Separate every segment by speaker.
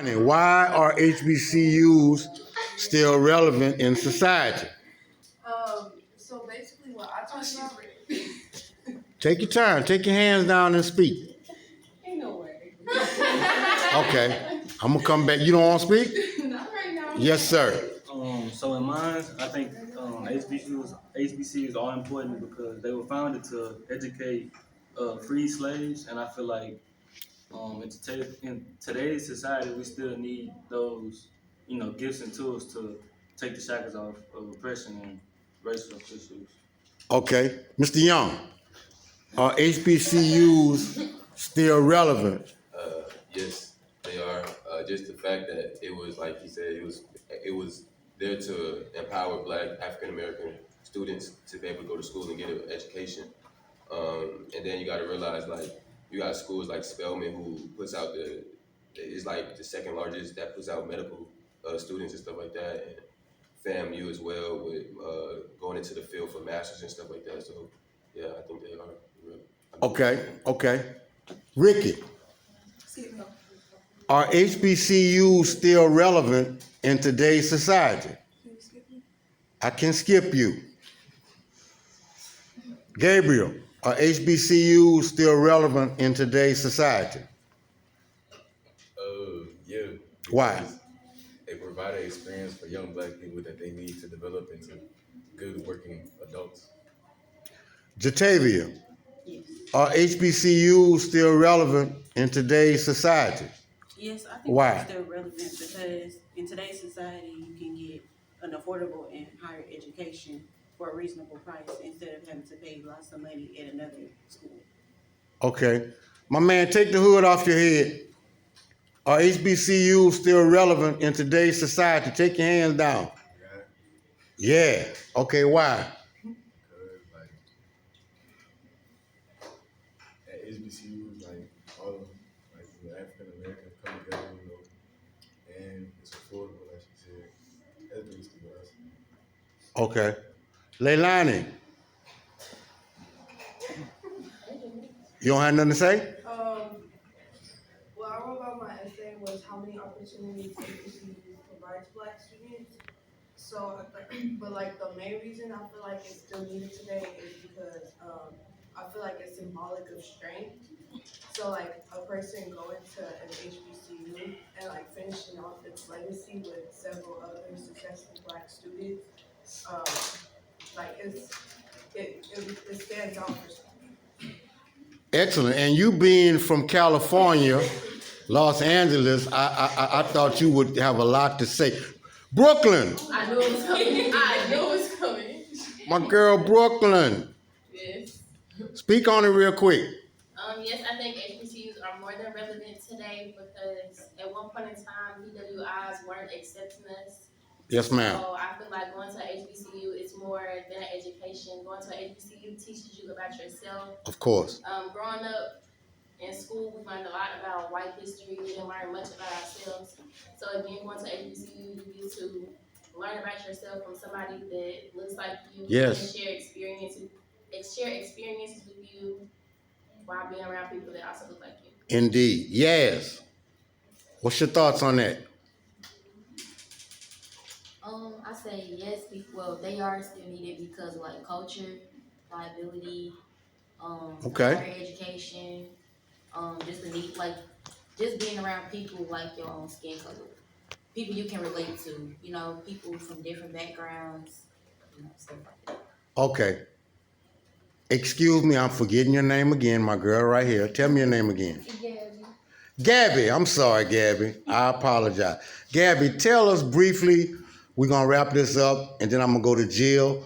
Speaker 1: Why are HBCUs still relevant in society?
Speaker 2: So basically what I talked about.
Speaker 1: Take your time. Take your hands down and speak.
Speaker 2: Ain't no way.
Speaker 1: Okay. I'm going to come back. You don't want to speak?
Speaker 2: Not right now.
Speaker 1: Yes, sir.
Speaker 3: So in mine, I think HBCUs are important because they were founded to educate free slaves, and I feel like in today's society, we still need those, gifts and tools to take the shackles off of oppression and racial issues.
Speaker 1: Okay. Mr. Young, are HBCUs still relevant?
Speaker 4: Yes, they are. Just the fact that it was, like he said, it was there to empower Black African American students to be able to go to school and get an education. And then you got to realize, like, you got schools like Spelman who puts out is like the second largest that puts out medical students and stuff like that, and FAMU as well with going into the field for masters and stuff like that. So yeah, I think they are.
Speaker 1: Okay. Ricky, are HBCUs still relevant in today's society? I can skip you. Gabriel, are HBCUs still relevant in today's society?
Speaker 5: Yeah.
Speaker 1: Why?
Speaker 5: They provide an experience for young Black people that they need to develop into good working adults.
Speaker 1: Jatavia, are HBCUs still relevant in today's society?
Speaker 6: Yes, I think
Speaker 1: Why?
Speaker 6: they're still relevant because in today's society, you can get an affordable and higher education for a reasonable price instead of having to pay lots of money at another school.
Speaker 1: Okay. My man, take the hood off your head. Are HBCUs still relevant in today's society? Take your hands down. Yeah. Okay, why?
Speaker 5: Because like at HBCUs, like all of them, like the African Americans come together, and it's affordable, like she said. That's basically what I see.
Speaker 1: Okay. Leilani, you don't have nothing to say?
Speaker 2: What I wrote about my essay was how many opportunities HBCUs provide to Black students. So, but like the main reason I feel like it's still needed today is because I feel like it's symbolic of strength. So like a person going to an HBCU and like finishing off its legacy with several other successful Black students, like it stands out for something.
Speaker 1: Excellent. And you being from California, Los Angeles, I thought you would have a lot to say. Brooklyn.
Speaker 7: I knew it was coming. I knew it was coming.
Speaker 1: My girl Brooklyn.
Speaker 7: Yes.
Speaker 1: Speak on it real quick.
Speaker 7: Yes, I think HBCUs are more than relevant today because at one point in time, PWIs weren't accepting us.
Speaker 1: Yes, ma'am.
Speaker 7: So I feel like going to an HBCU is more than an education. Going to an HBCU teaches you about yourself.
Speaker 1: Of course.
Speaker 7: Growing up in school, we learned a lot about white history. We didn't learn much about ourselves. So again, going to HBCU, you get to learn about yourself from somebody that looks like you.
Speaker 1: Yes.
Speaker 7: And share experiences with you while being around people that also look like you.
Speaker 1: Indeed. Yes. What's your thoughts on that?
Speaker 8: I say yes. Well, they are still needed because of like culture, liability,
Speaker 1: Okay.
Speaker 8: higher education, just the need, like just being around people like your own skin color, people you can relate to, people from different backgrounds, stuff like that.
Speaker 1: Okay. Excuse me, I'm forgetting your name again, my girl right here. Tell me your name again. Gabby. I'm sorry, Gabby. I apologize. Gabby, tell us briefly, we're going to wrap this up, and then I'm going to go to Jill.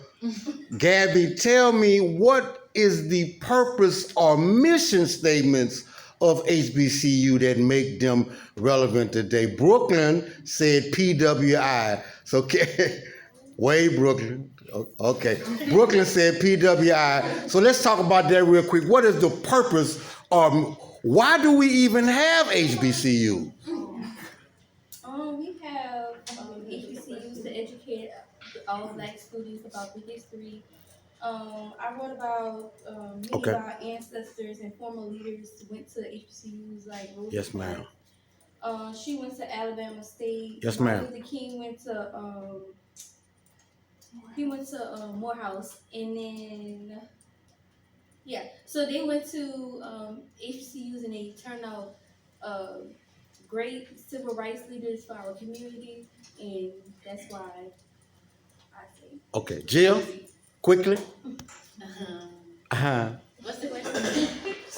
Speaker 1: Gabby, tell me, what is the purpose or mission statements of HBCU that make them relevant today? Brooklyn said PWI. So, Wade Brooklyn. Okay. Brooklyn said PWI. So let's talk about that real quick. What is the purpose, or why do we even have HBCU?
Speaker 9: We have HBCUs to educate all Black students about the history. I wrote about many of our ancestors and former leaders went to HBCUs like Roosevelt.
Speaker 1: Yes, ma'am.
Speaker 9: She went to Alabama State.
Speaker 1: Yes, ma'am.
Speaker 9: Martin Luther King went to Morehouse, and then yeah, so they went to HBCUs and they turned out great civil rights leaders for our community, and that's why I say.
Speaker 1: Okay, Jill, quickly.
Speaker 8: What's the question?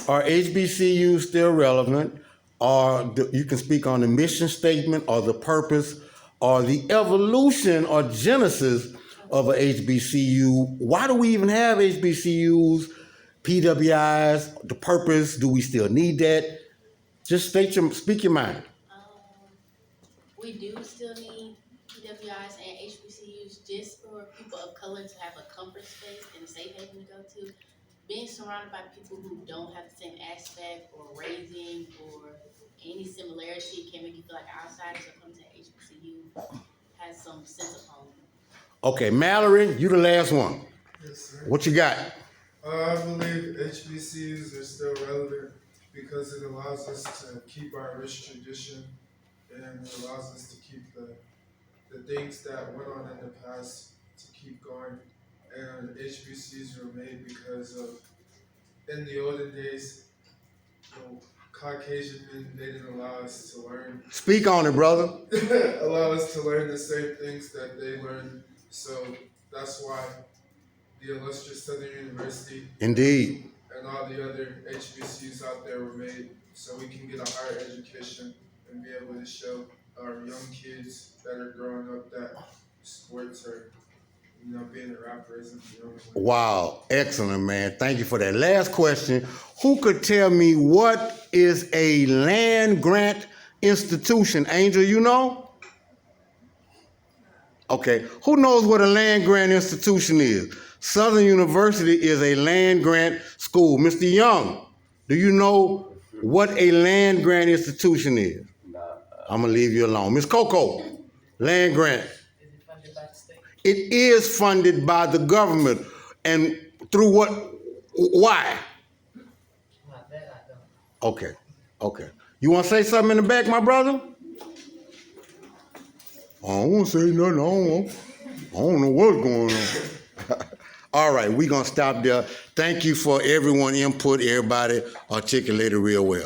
Speaker 1: Are HBCUs still relevant? Or you can speak on the mission statement or the purpose or the evolution or genesis of a HBCU. Why do we even have HBCUs, PWIs, the purpose? Do we still need that? Just speak your mind.
Speaker 8: We do still need PWIs and HBCUs just for people of color to have a comfort space and a safe haven to go to. Being surrounded by people who don't have the same aspect or raising or any similarity can make you feel like outsiders, or coming to HBCU has some sense of home.
Speaker 1: Okay, Mallory, you the last one.
Speaker 5: Yes, sir.
Speaker 1: What you got?
Speaker 5: I believe HBCUs are still relevant because it allows us to keep our rich tradition, and it allows us to keep the things that went on in the past to keep going. And HBCUs were made because of, in the olden days, Caucasian men, they didn't allow us to learn.
Speaker 1: Speak on it, brother.
Speaker 5: Allow us to learn the same things that they learned. So that's why the illustrious Southern University
Speaker 1: Indeed.
Speaker 5: and all the other HBCUs out there were made so we can get a higher education and be able to show our young kids that are growing up that sports are, being a rapper isn't the only way.
Speaker 1: Wow, excellent, man. Thank you for that. Last question. Who could tell me what is a land grant institution? Angel, you know? Okay. Who knows what a land grant institution is? Southern University is a land grant school. Mr. Young, do you know what a land grant institution is? I'm going to leave you alone. Miss Coco, land grant. It is funded by the government. And through what? Why? Okay. Okay. You want to say something in the back, my brother? I don't want to say nothing. I don't know what's going on. All right, we're going to stop there. Thank you for everyone input. Everybody articulated real well.